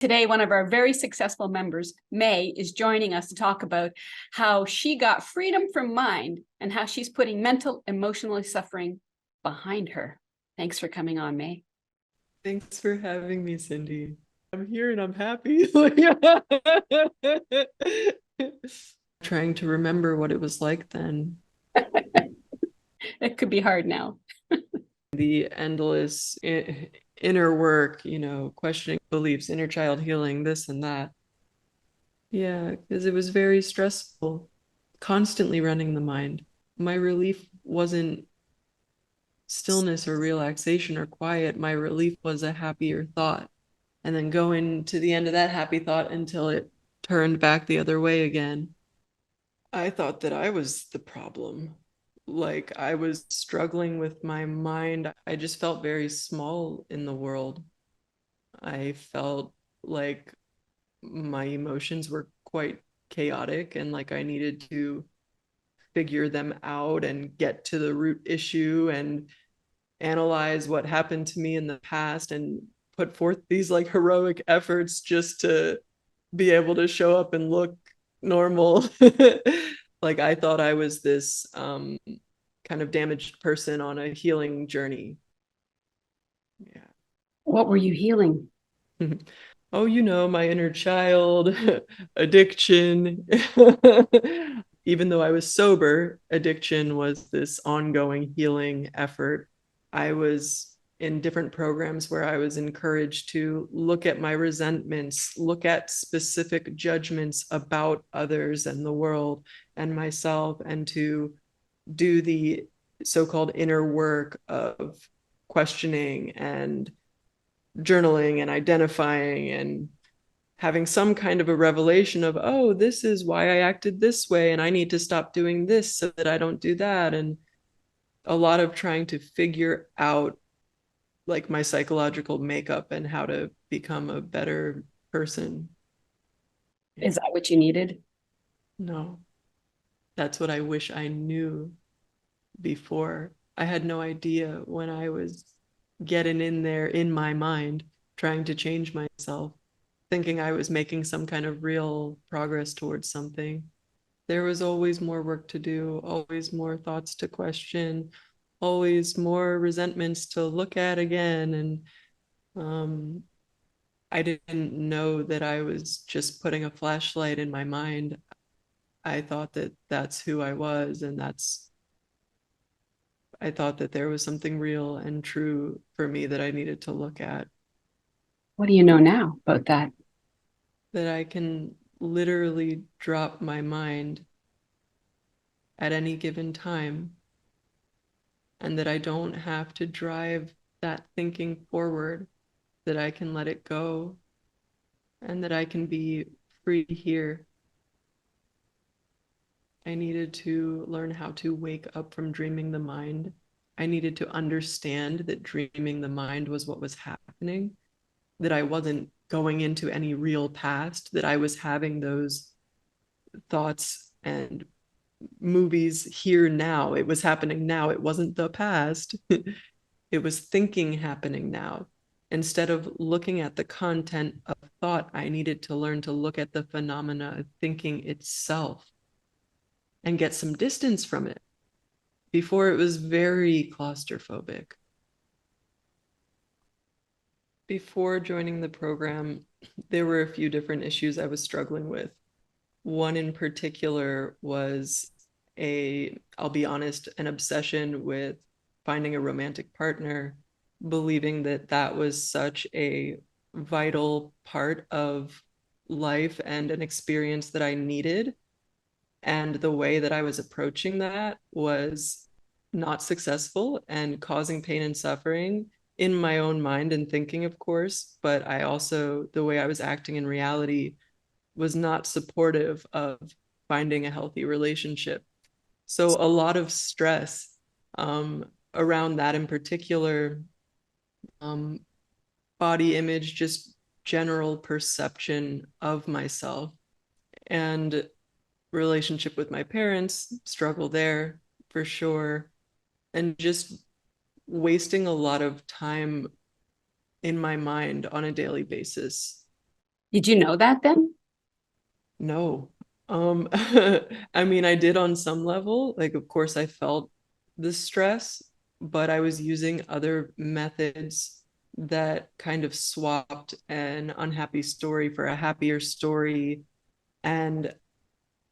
Today, one of our very successful members, May, is joining us to talk about how she got freedom from mind and how she's putting mental, emotional suffering behind her. Thanks for coming on, May. Thanks for having me, Cindy. I'm here and I'm happy. Trying to remember what it was like then. It could be hard now. The endless inner work, questioning beliefs, inner child healing, this and that. Yeah, because it was very stressful, constantly running the mind. My relief wasn't stillness or relaxation or quiet. My relief was a happier thought. And then going to the end of that happy thought until it turned back the other way again. I thought that I was the problem. Like I was struggling with my mind. I just felt very small in the world. I felt like my emotions were quite chaotic and like I needed to figure them out and get to the root issue and analyze what happened to me in the past and put forth these like heroic efforts just to be able to show up and look normal. Like I thought I was this kind of damaged person on a healing journey. Yeah. What were you healing? Oh, my inner child, addiction. Even though I was sober, addiction was this ongoing healing effort. I was in different programs where I was encouraged to look at my resentments, look at specific judgments about others and the world and myself, and to do the so-called inner work of questioning and journaling and identifying and having some kind of a revelation of, oh, this is why I acted this way and I need to stop doing this so that I don't do that. And a lot of trying to figure out like my psychological makeup and how to become a better person. Is that what you needed? No, that's what I wish I knew before. I had no idea when I was getting in there in my mind, trying to change myself, thinking I was making some kind of real progress towards something. There was always more work to do, always more thoughts to question, always more resentments to look at again. And um, I didn't know that I was just putting a flashlight in my mind. I thought that that's who I was, and I thought that there was something real and true for me that I needed to look at, What do you know now about that? that I can literally drop my mind at any given time, and that I don't have to drive that thinking forward, that I can let it go, and that I can be free here. I needed to learn how to wake up from dreaming the mind. I needed to understand that dreaming the mind was what was happening, that I wasn't going into any real past, that I was having those thoughts and movies here now. It was happening now. It wasn't the past. It was thinking happening now. Instead of looking at the content of thought, I needed to learn to look at the phenomena of thinking itself and get some distance from it. Before, it was very claustrophobic. Before joining the program, there were a few different issues I was struggling with. One in particular was I'll be honest, an obsession with finding a romantic partner, believing that that was such a vital part of life and an experience that I needed. And the way that I was approaching that was not successful and causing pain and suffering in my own mind and thinking, of course. But I also, the way I was acting in reality was not supportive of finding a healthy relationship. So a lot of stress around that in particular, um, body image, just general perception of myself, and relationship with my parents, struggle there for sure, and just wasting a lot of time in my mind on a daily basis. Did you know that then? No. I mean, I did on some level. Like, of course, I felt the stress, but I was using other methods that kind of swapped an unhappy story for a happier story. And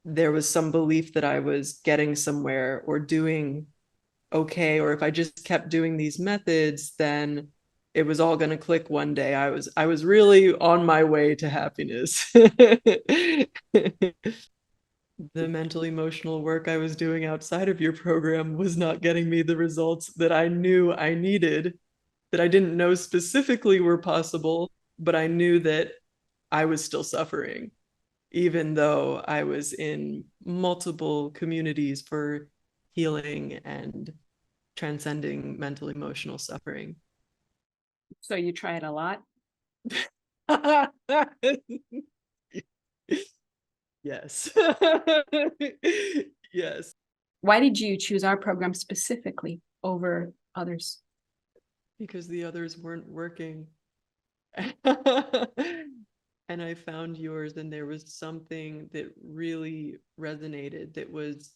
there was some belief that I was getting somewhere or doing okay, or if I just kept doing these methods, then it was all going to click one day. I was really on my way to happiness. The mental emotional work I was doing outside of your program was not getting me the results that I knew I needed, that I didn't know specifically were possible, but I knew that I was still suffering, even though I was in multiple communities for healing and transcending mental emotional suffering. So you tried a lot. Yes. Yes. Why did you choose our program specifically over others? Because the others weren't working. And I found yours, and there was something that really resonated, that was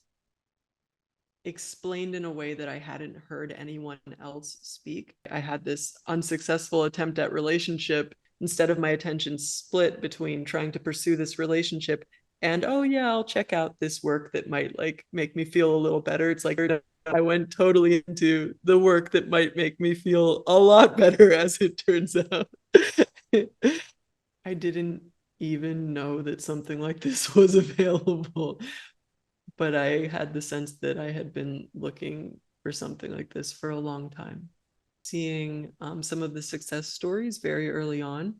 explained in a way that I hadn't heard anyone else speak. I had this unsuccessful attempt at relationship. Instead of my attention split between trying to pursue this relationship and, oh yeah, I'll check out this work that might like make me feel a little better. It's like I went totally into the work that might make me feel a lot better, as it turns out. I didn't even know that something like this was available, but I had the sense that I had been looking for something like this for a long time. Seeing some of the success stories very early on,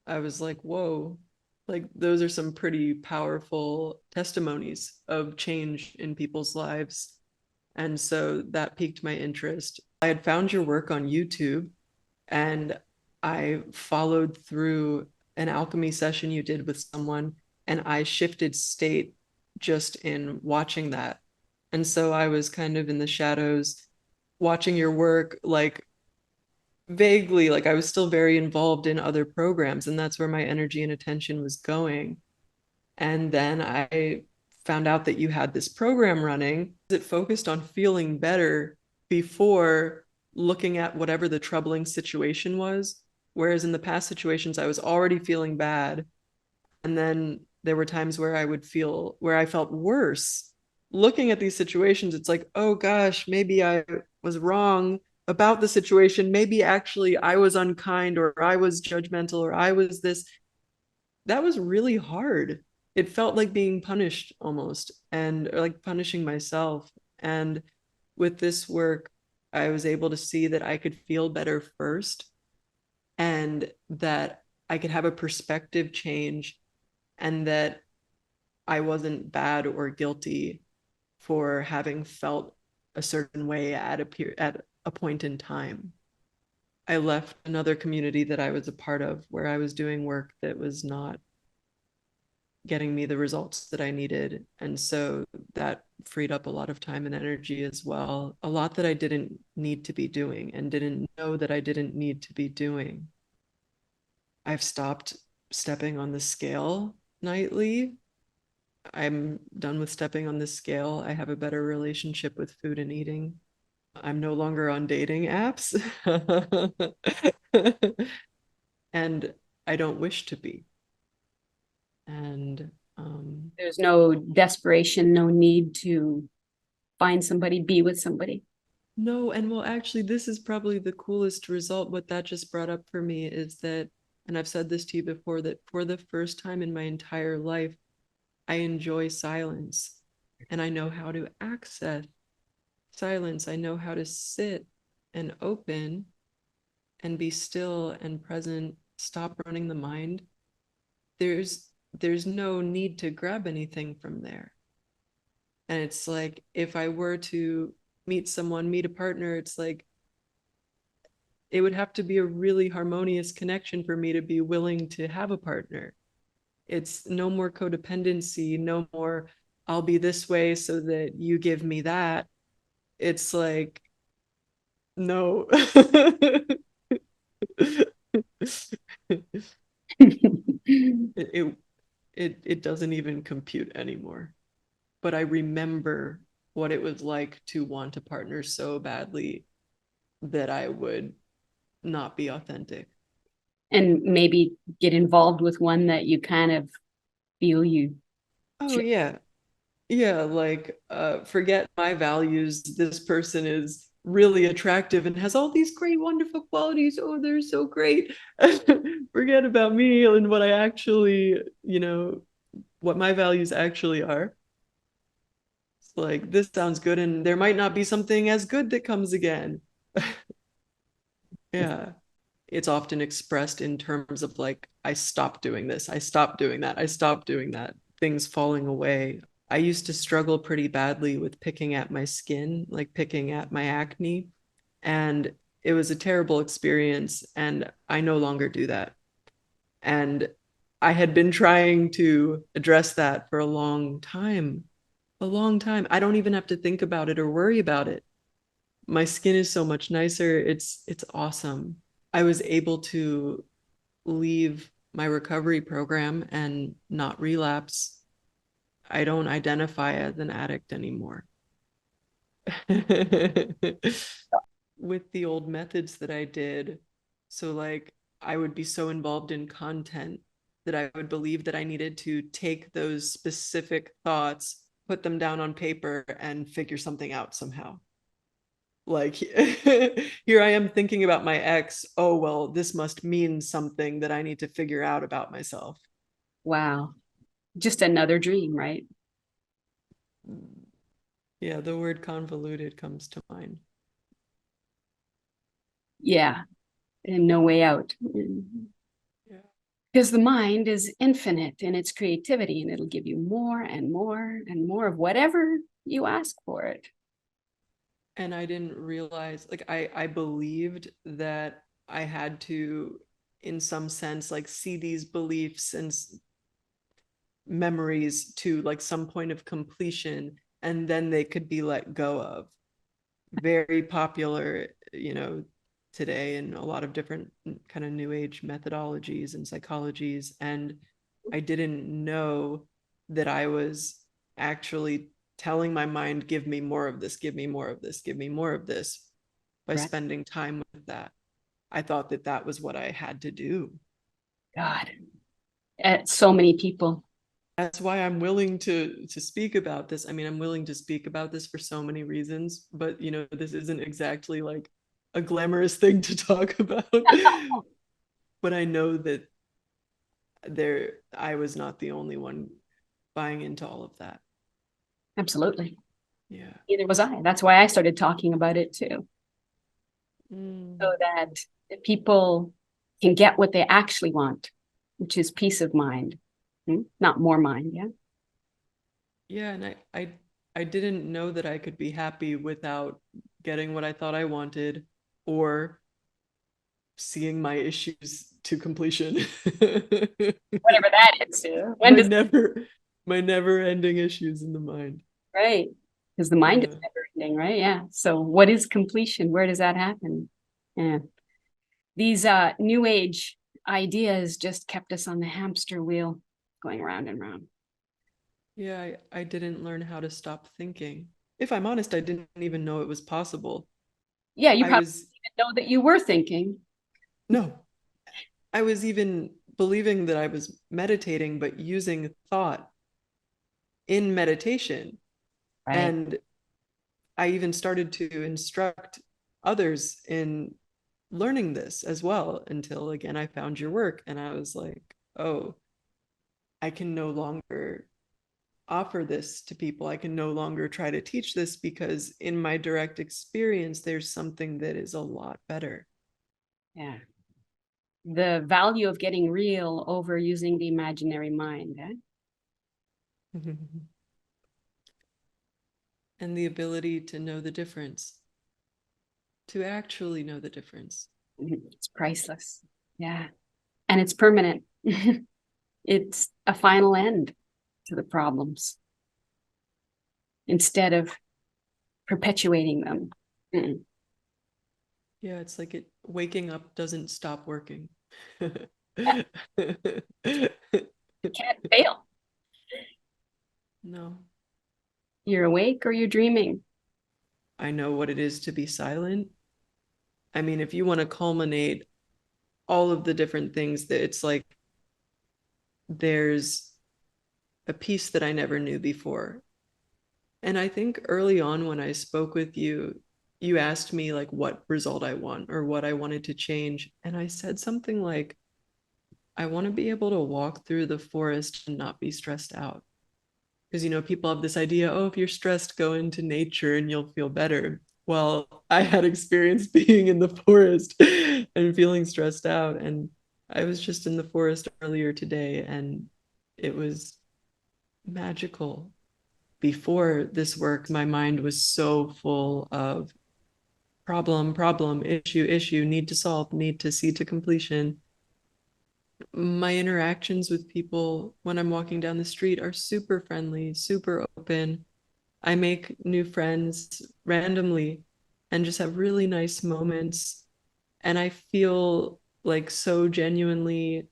I was like, whoa, like those are some pretty powerful testimonies of change in people's lives. And so that piqued my interest. I had found your work on YouTube, and I followed through an alchemy session you did with someone, and I shifted state just in watching that. And so I was kind of in the shadows watching your work, like vaguely, like I was still very involved in other programs, and that's where my energy and attention was going. And then I found out that you had this program running that focused on feeling better before looking at whatever the troubling situation was. Whereas in the past situations, I was already feeling bad. And then there were times where where I felt worse. Looking at these situations, it's like, oh gosh, maybe I was wrong about the situation. Maybe actually I was unkind, or I was judgmental, or I was this. That was really hard. It felt like being punished almost, and or like punishing myself. And with this work, I was able to see that I could feel better first, and that I could have a perspective change, and that I wasn't bad or guilty for having felt a certain way at a point in time. I left another community that I was a part of where I was doing work that was not getting me the results that I needed. And so that freed up a lot of time and energy as well. A lot that I didn't need to be doing and didn't know that I didn't need to be doing. I've stopped stepping on the scale nightly. I'm done with stepping on the scale. I have a better relationship with food and eating. I'm no longer on dating apps. And I don't wish to be. And There's no desperation, no need to find somebody, be with somebody. no, and well, actually, this is probably the coolest result. What that just brought up for me is that, and I've said this to you before, that for the first time in my entire life, I enjoy silence, and I know how to access silence. I know how to sit and open and be still and present, stop running the mind. There's no need to grab anything from there. And it's like if I were to meet a partner, it's like it would have to be a really harmonious connection for me to be willing to have a partner. It's no more codependency, no more I'll be this way so that you give me that. It's like no. it doesn't even compute anymore. But I remember what it was like to want a partner so badly that I would not be authentic. And maybe get involved with one that you kind of feel you Oh should. yeah. Yeah, like forget my values. This person is really attractive and has all these great, wonderful qualities. Oh, they're so great. Forget about me and what I actually, what my values actually are. It's like this sounds good, and there might not be something as good that comes again. Yeah. It's often expressed in terms of like, I stopped doing this, I stopped doing that, I stopped doing that, things falling away. I used to struggle pretty badly with picking at my skin, like picking at my acne. And it was a terrible experience. And I no longer do that. And I had been trying to address that for a long time, a long time. I don't even have to think about it or worry about it. My skin is so much nicer. It's awesome. I was able to leave my recovery program and not relapse. I don't identify as an addict anymore. With the old methods that I did, so like I would be so involved in content that I would believe that I needed to take those specific thoughts, put them down on paper, and figure something out somehow. Like here I am thinking about my ex. Oh, well, this must mean something that I need to figure out about myself. Wow. Just another dream, right? Yeah, the word convoluted comes to mind. Yeah. And no way out. Yeah. Because the mind is infinite in its creativity and it'll give you more and more and more of whatever you ask for it. And I didn't realize, like, I believed that I had to, in some sense, like see these beliefs and memories to like some point of completion, and then they could be let go of. Very popular, today in a lot of different kind of new age methodologies and psychologies. And I didn't know that I was actually telling my mind, give me more of this, give me more of this, give me more of this by Right. spending time with that. I thought that that was what I had to do. God. So many people. That's why I'm willing to speak about this. I mean, I'm willing to speak about this for so many reasons, but this isn't exactly like a glamorous thing to talk about. But I know that I was not the only one buying into all of that. Absolutely. Yeah. Neither was I. That's why I started talking about it too, Mm. so that people can get what they actually want, which is peace of mind, not more mind. Yeah. Yeah, and I didn't know that I could be happy without getting what I thought I wanted or seeing my issues to completion. Whatever that is. When my does never my never ending issues in the mind. right? Because the mind is Yeah. never ending, right? Yeah. So what is completion? Where does that happen? Yeah. These new age ideas just kept us on the hamster wheel going round and round. Yeah, I didn't learn how to stop thinking. If I'm honest, I didn't even know it was possible. Yeah, you I probably was didn't know that you were thinking, No, I was even believing that I was meditating, but using thought in meditation. right? And I even started to instruct others in learning this as well until again I found your work and I was like, oh, I can no longer offer this to people. I can no longer try to teach this because in my direct experience, there's something that is a lot better. Yeah. The value of getting real over using the imaginary mind. Eh? And the ability to know the difference, to actually know the difference. It's priceless. Yeah. And it's permanent. It's a final end to the problems instead of perpetuating them. Mm. Yeah, it's like it waking up doesn't stop working. You're awake or you're dreaming. I know what it is to be silent. I mean, if you want to culminate all of the different things, that it's like there's a piece that I never knew before. And I think early on when I spoke with you, you asked me like what result I want or what I wanted to change. And I said something like, I want to be able to walk through the forest and not be stressed out. Because, you know, people have this idea, oh, if you're stressed, go into nature and you'll feel better. Well, I had experience being in the forest and feeling stressed out. And I was just in the forest earlier today and it was magical. Before this work, my mind was so full of problem, issue, need to solve, need to see to completion. My interactions with people when I'm walking down the street are super friendly, super open. I make new friends randomly and just have really nice moments. And I feel like so genuinely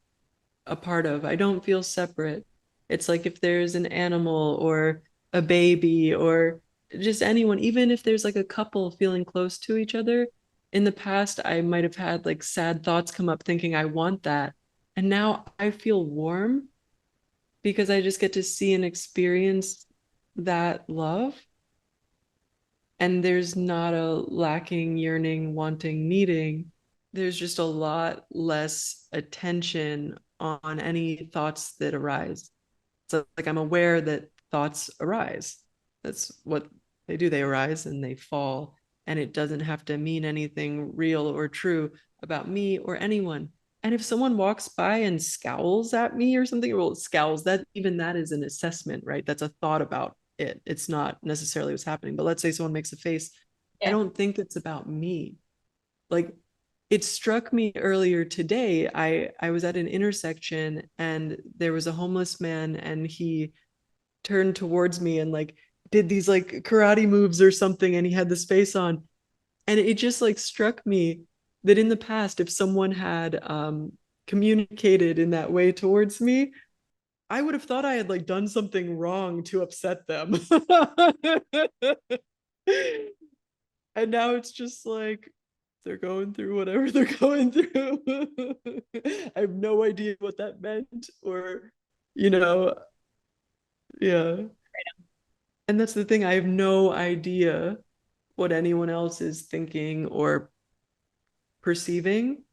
a part of. I don't feel separate. It's like if there's an animal or a baby or just anyone, even if there's like a couple feeling close to each other, in the past, I might have had like sad thoughts come up thinking, I want that. And now I feel warm because I just get to see and experience that love. And there's not a lacking, yearning, wanting, needing. There's just a lot less attention on any thoughts that arise. So like I'm aware that thoughts arise. That's what they do. They arise and they fall. And it doesn't have to mean anything real or true about me or anyone. And if someone walks by and scowls at me or something, well, scowls, that even that is an assessment, right? That's a thought about it. It's not necessarily what's happening. But let's say someone makes a face. I Yeah. don't think it's about me. Like it struck me earlier today. I was at an intersection and there was a homeless man and he turned towards me and like did these like karate moves or something and he had this face on and it just like struck me that in the past if someone had communicated in that way towards me, I would have thought I had like done something wrong to upset them. And now it's just like they're going through whatever they're going through. I have no idea what that meant or, you know, yeah. And that's the thing, I have no idea what anyone else is thinking or perceiving.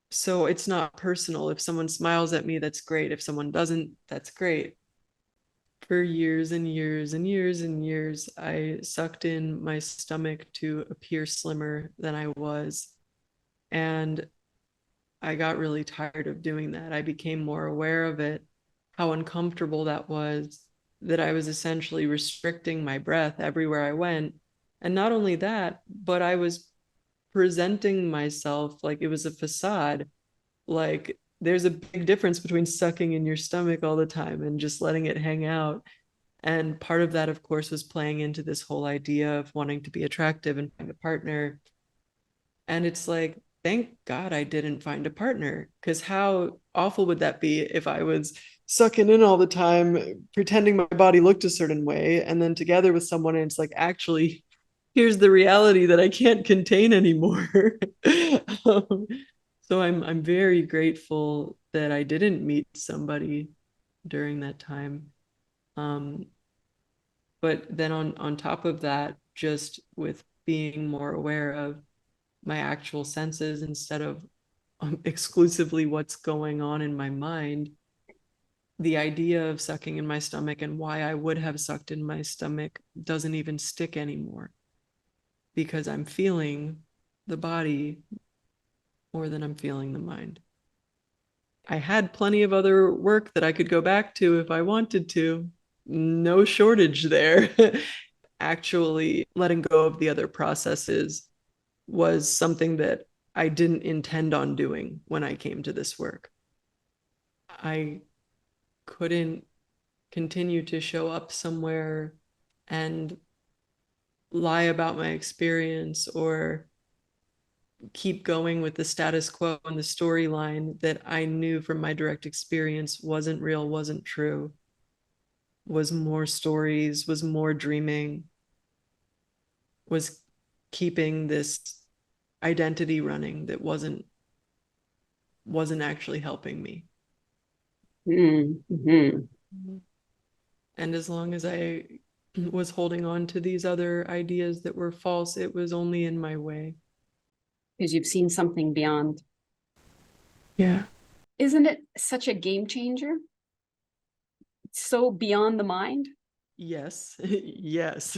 So it's not personal. If someone smiles at me, that's great. If someone doesn't, that's great. For years and years and years and years, I sucked in my stomach to appear slimmer than I was. And I got really tired of doing that. I became more aware of it, how uncomfortable that was, that I was essentially restricting my breath everywhere I went. And not only that, but I was presenting myself like it was a facade. Like there's a big difference between sucking in your stomach all the time and just letting it hang out. And part of that, of course, was playing into this whole idea of wanting to be attractive and find a partner. And it's like, thank God I didn't find a partner. Because how awful would that be if I was sucking in all the time, pretending my body looked a certain way, and then together with someone, and it's like, actually, here's the reality that I can't contain anymore. um, so I'm very grateful that I didn't meet somebody during that time. Um, but then on top of that, just with being more aware of my actual senses instead of exclusively what's going on in my mind, the idea of sucking in my stomach and why I would have sucked in my stomach doesn't even stick anymore because I'm feeling the body more than I'm feeling the mind. I had plenty of other work that I could go back to if I wanted to. No shortage there. Actually, letting go of the other processes was something that I didn't intend on doing when I came to this work. I couldn't continue to show up somewhere and lie about my experience or keep going with the status quo and the storyline that I knew from my direct experience wasn't real, wasn't true. was more stories, was more dreaming, was keeping this identity running that wasn't actually helping me. Mm-hmm. And as long as I was holding on to these other ideas that were false, it was only in my way. Because you've seen something beyond. Yeah. Isn't it such a game changer? It's so beyond the mind. Yes. Yes.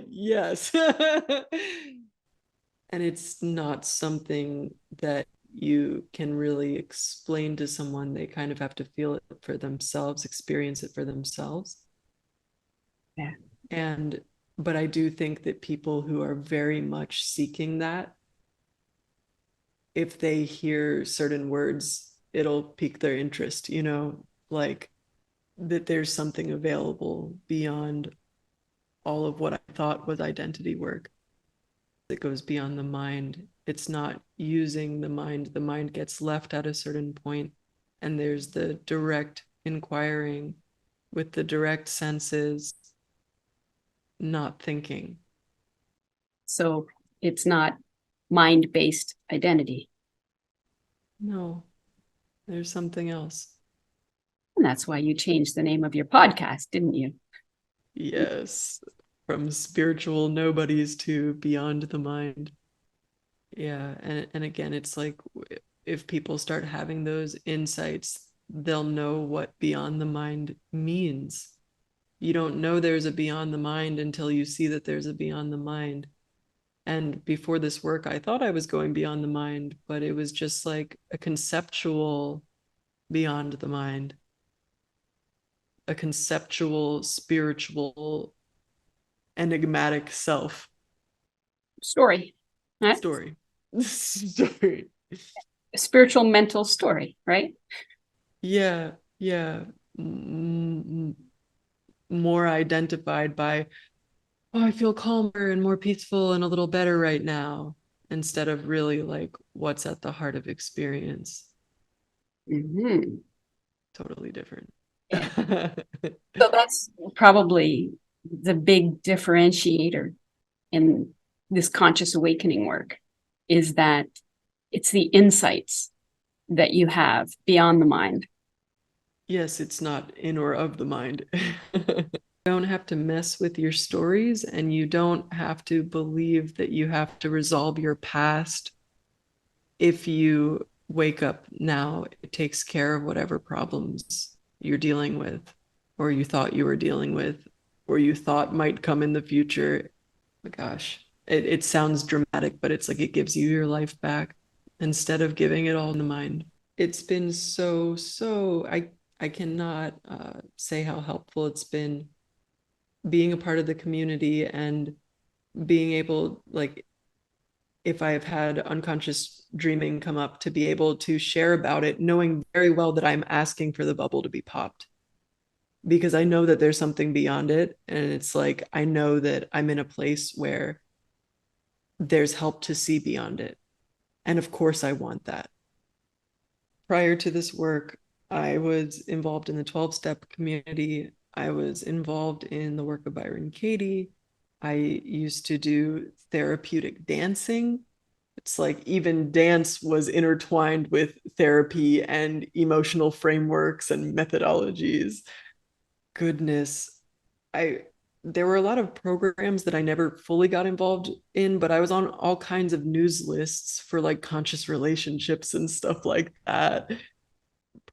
Yes. And it's not something that you can really explain to someone. They kind of have to feel it for themselves, experience it for themselves. Yeah. And, but I do think that people who are very much seeking that, if they hear certain words, it'll pique their interest, like that there's something available beyond all of what I thought was identity work that goes beyond the mind. It's not using the mind. The mind gets left at a certain point, and there's the direct inquiring with the direct senses, not thinking. So it's not mind-based identity. No, there's something else. And that's why you changed the name of your podcast, didn't you? Yes, from spiritual nobodies to beyond the mind. Yeah, and again, it's like if people start having those insights, they'll know what beyond the mind means. You don't know there's a beyond the mind until you see that there's a beyond the mind. And before this work, I thought I was going beyond the mind, but it was just like a conceptual beyond the mind, a conceptual, spiritual, enigmatic self Story, right? story. Story. A spiritual mental story, right? Yeah, yeah. Mm, more identified by, oh, I feel calmer and more peaceful and a little better right now, instead of really like what's at the heart of experience. Mm-hmm. Totally different. Yeah. So that's probably the big differentiator in this conscious awakening work is that it's the insights that you have beyond the mind. Yes, it's not in or of the mind. You don't have to mess with your stories, and you don't have to believe that you have to resolve your past. If you wake up now, it takes care of whatever problems you're dealing with, or you thought you were dealing with, or you thought might come in the future. Oh my gosh, it sounds dramatic, but it's like it gives you your life back instead of giving it all in the mind. It's been so, I cannot say how helpful it's been being a part of the community and being able, like, if I have had unconscious dreaming come up, to be able to share about it, knowing very well that I'm asking for the bubble to be popped, because I know that there's something beyond it. And it's like, I know that I'm in a place where there's help to see beyond it. And of course, I want that. Prior to this work, I was involved in the 12-step community. I was involved in the work of Byron Katie. I used to do therapeutic dancing. It's like even dance was intertwined with therapy and emotional frameworks and methodologies. Goodness, I there were a lot of programs that I never fully got involved in, but I was on all kinds of news lists for like conscious relationships and stuff like that.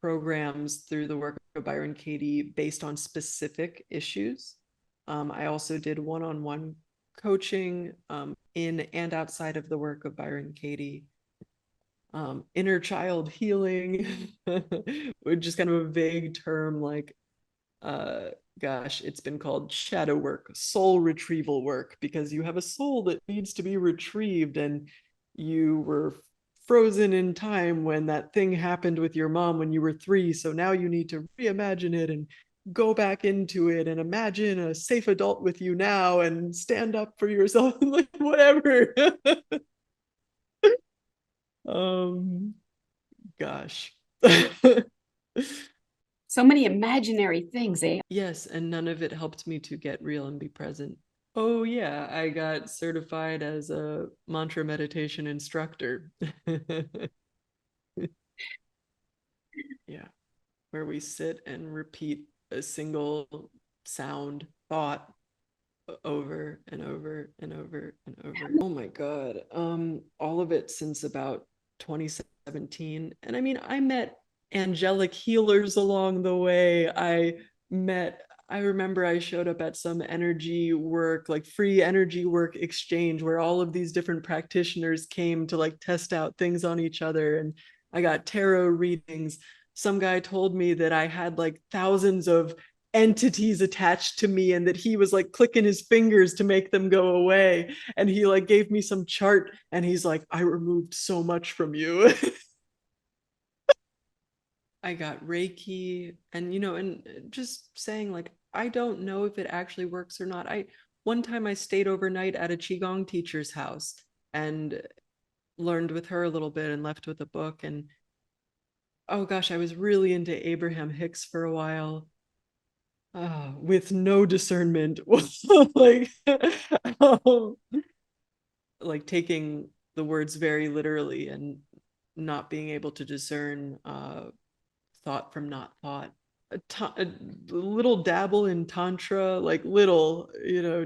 Programs through the work of Byron Katie based on specific issues. I also did one-on-one coaching in and outside of the work of Byron Katie. Inner child healing, which is kind of a vague term, like uh gosh, it's been called shadow work, soul retrieval work, because you have a soul that needs to be retrieved, and you were frozen in time when that thing happened with your mom when you were 3, so now you need to reimagine it and go back into it and imagine a safe adult with you now and stand up for yourself. Like whatever. um Gosh. So many imaginary things, eh? Yes, and none of it helped me to get real and be present. Oh yeah, I got certified as a mantra meditation instructor. Yeah, where we sit and repeat a single sound thought over and over and over and over. Oh my God. All of it since about 2017. And I mean, I met angelic healers along the way. I remember I showed up at some energy work, like free energy work exchange, where all of these different practitioners came to like test out things on each other. And I got tarot readings. Some guy told me that I had like thousands of entities attached to me and that he was like clicking his fingers to make them go away, and he like gave me some chart and he's like, I removed so much from you. I got Reiki, and and just saying like, I don't know if it actually works or not. I One time I stayed overnight at a qigong teacher's house and learned with her a little bit and left with a book. And oh gosh, I was really into Abraham Hicks for a while, with no discernment. like um, like taking the words very literally and not being able to discern thought from not thought. A little dabble in tantra, like little,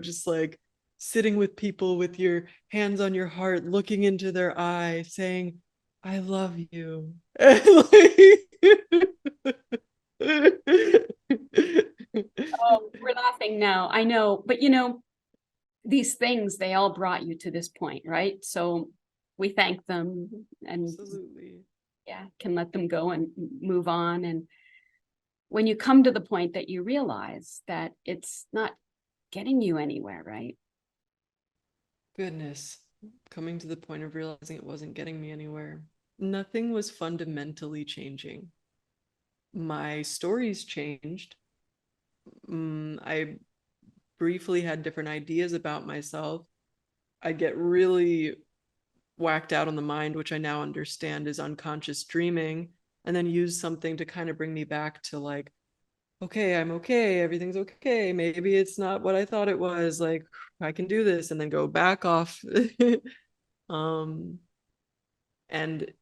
just like sitting with people with your hands on your heart, looking into their eye, saying, I love you. Oh, we're laughing now. I know, but these things, they all brought you to this point, right? So we thank them and Absolutely. yeah, can let them go and move on. And when you come to the point that you realize that it's not getting you anywhere, right? Goodness, coming to the point of realizing it wasn't getting me anywhere. Nothing was fundamentally changing. My stories changed. I briefly had different ideas about myself. I get really whacked out on the mind, which I now understand is unconscious dreaming, and then use something to kind of bring me back to like, okay, I'm okay, everything's okay. Maybe it's not what I thought it was. Like, I can do this, and then go back off. um, and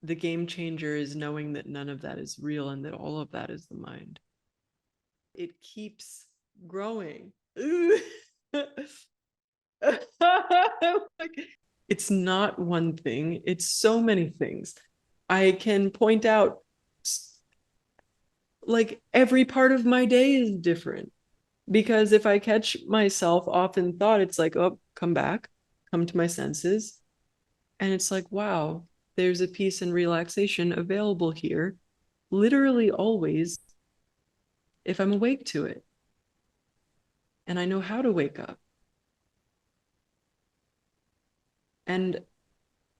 the game changer is knowing that none of that is real and that all of that is the mind. It keeps growing. Like, it's not one thing, it's so many things. I can point out like every part of my day is different, because if I catch myself off in thought, it's like, oh, come back, come to my senses. And it's like, wow, there's a peace and relaxation available here, literally always, if I'm awake to it. And I know how to wake up. And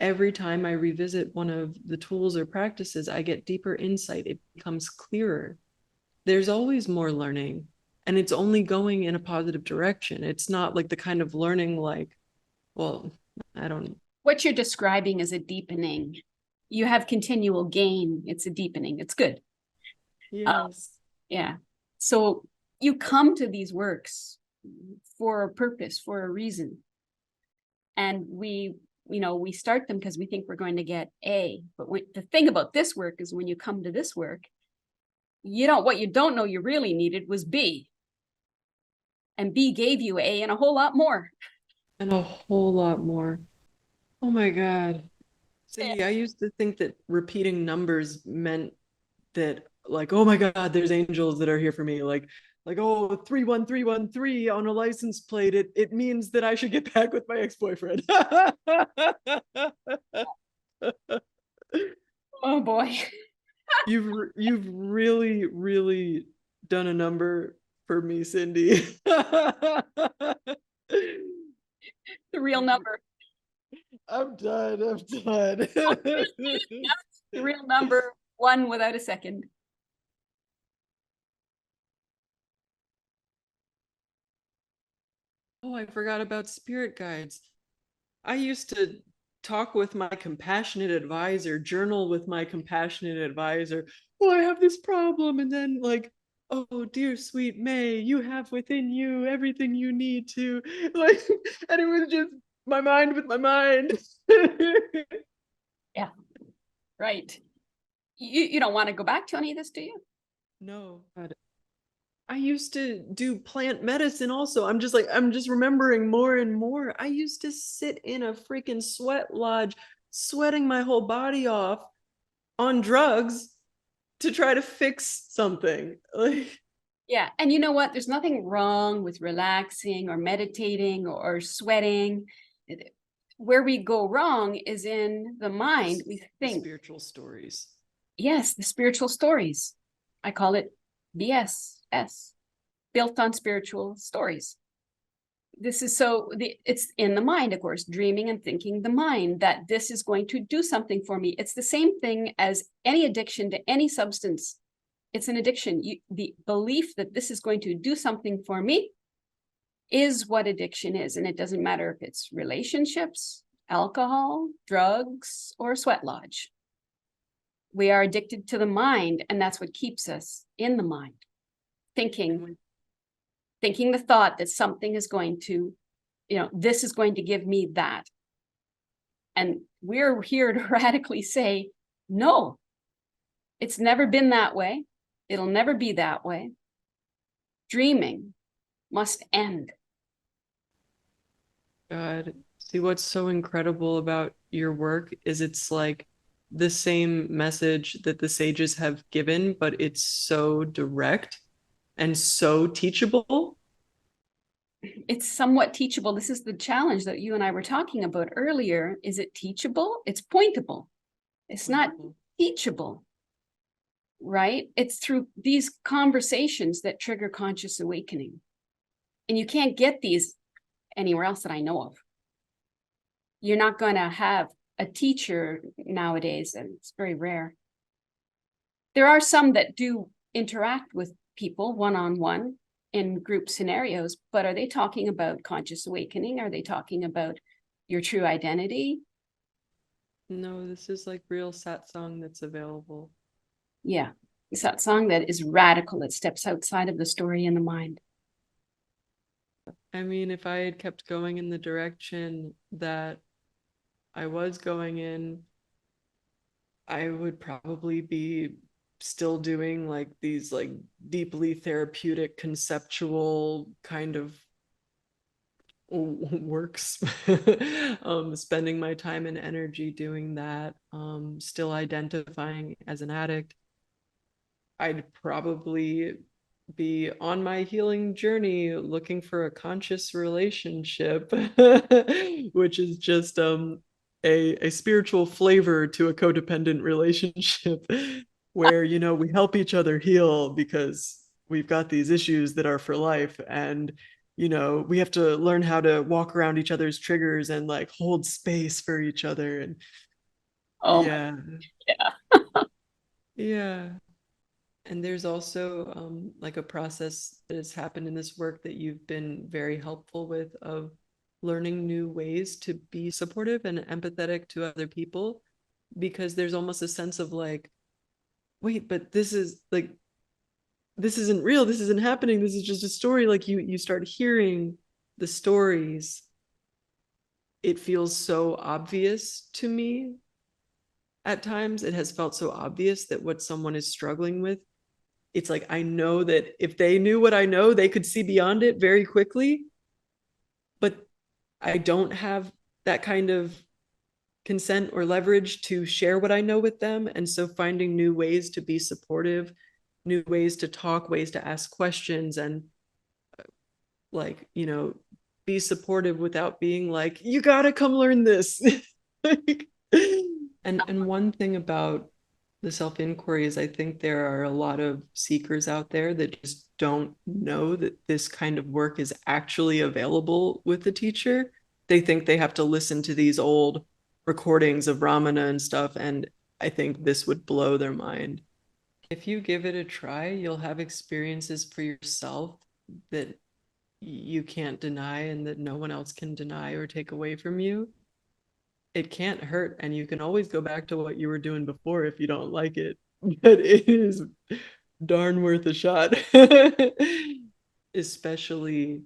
every time I revisit one of the tools or practices, I get deeper insight. It becomes clearer. There's always more learning, and it's only going in a positive direction. It's not like the kind of learning like, well, I don't. What you're describing is a deepening. You have continual gain. It's a deepening. It's good. Yes. Yeah. So you come to these works for a purpose, for a reason. And we start them because we think we're going to get A. But the thing about this work is when you come to this work, what you don't know you really needed was B. And B gave you A and a whole lot more. And a whole lot more. Oh my God. Cindy, I used to think that repeating numbers meant that like, oh my God, there's angels that are here for me. Like, oh, 31313 on a license plate. It means that I should get back with my ex-boyfriend. Oh boy. You've really, really done a number for me, Cindy. The real number. I'm done. I'm done. The real number, one without a second. Oh, I forgot about spirit guides. I used to talk with my compassionate advisor, journal with my compassionate advisor. Oh, I have this problem. And then, like, oh, dear sweet May, you have within you everything you need to, like, and it was just my mind with my mind. Yeah, right. You don't want to go back to any of this, do you? No, God. I used to do plant medicine also. I'm just remembering more and more. I used to sit in a freaking sweat lodge, sweating my whole body off on drugs to try to fix something. Like, Yeah. And you know what? There's nothing wrong with relaxing or meditating or sweating. Where we go wrong is in the mind. We think, spiritual stories. yes, the spiritual stories. I call it BSS, built on spiritual stories. This is it's in the mind, of course, dreaming and thinking the mind that this is going to do something for me. It's the same thing as any addiction to any substance. It's an addiction. The belief that this is going to do something for me is what addiction is. And it doesn't matter if it's relationships, alcohol, drugs, or sweat lodge. We are addicted to the mind, and that's what keeps us in the mind, thinking the thought that something is going to, this is going to give me that. And we're here to radically say, no, it's never been that way. It'll never be that way. Dreaming must end. God, see what's so incredible about your work is it's like the same message that the sages have given, but it's so direct and so teachable. It's somewhat teachable. This is the challenge that you and I were talking about earlier. Is it teachable? It's pointable. It's not teachable, right? It's through these conversations that trigger conscious awakening. And you can't get these anywhere else that I know of. You're not going to have a teacher nowadays, and it's very rare. There are some that do interact with people one-on-one in group scenarios, but are they talking about conscious awakening? Are they talking about your true identity? No, this is like real satsang that's available. Yeah, it's that song that is radical, that steps outside of the story in the mind. I mean, if I had kept going in the direction that I was going in, I would probably be still doing like these like deeply therapeutic conceptual kind of works. Spending my time and energy doing that, still identifying as an addict. I'd probably be on my healing journey looking for a conscious relationship, which is just a spiritual flavor to a codependent relationship where, you know, we help each other heal because we've got these issues that are for life, and you know, we have to learn how to walk around each other's triggers and like hold space for each other. And Oh my, yeah, yeah. yeah. And there's also like a process that has happened in this work that you've been very helpful with, of learning new ways to be supportive and empathetic to other people, because there's almost a sense of like, wait, but this is like, this isn't real, this isn't happening, this is just a story. Like you start hearing the stories, it feels so obvious to me. At times it has felt so obvious that what someone is struggling with, it's like, I know that if they knew what I know, they could see beyond it very quickly. But I don't have that kind of consent or leverage to share what I know with them. And so finding new ways to be supportive, new ways to talk, ways to ask questions, and like, you know, be supportive without being like, you gotta come learn this. Like, and one thing about the self-inquiry is I think there are a lot of seekers out there that just don't know that this kind of work is actually available with the teacher. They think they have to listen to these old recordings of Ramana and stuff, and I think this would blow their mind. If you give it a try, you'll have experiences for yourself that you can't deny and that no one else can deny or take away from you. it can't hurt, and you can always go back to what you were doing before if you don't like it. But it is darn worth a shot. Especially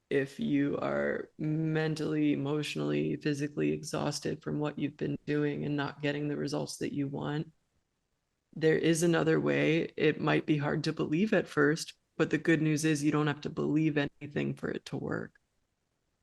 if you are mentally, emotionally, physically exhausted from what you've been doing and not getting the results that you want. There is another way. It might be hard to believe at first, but the good news is you don't have to believe anything for it to work.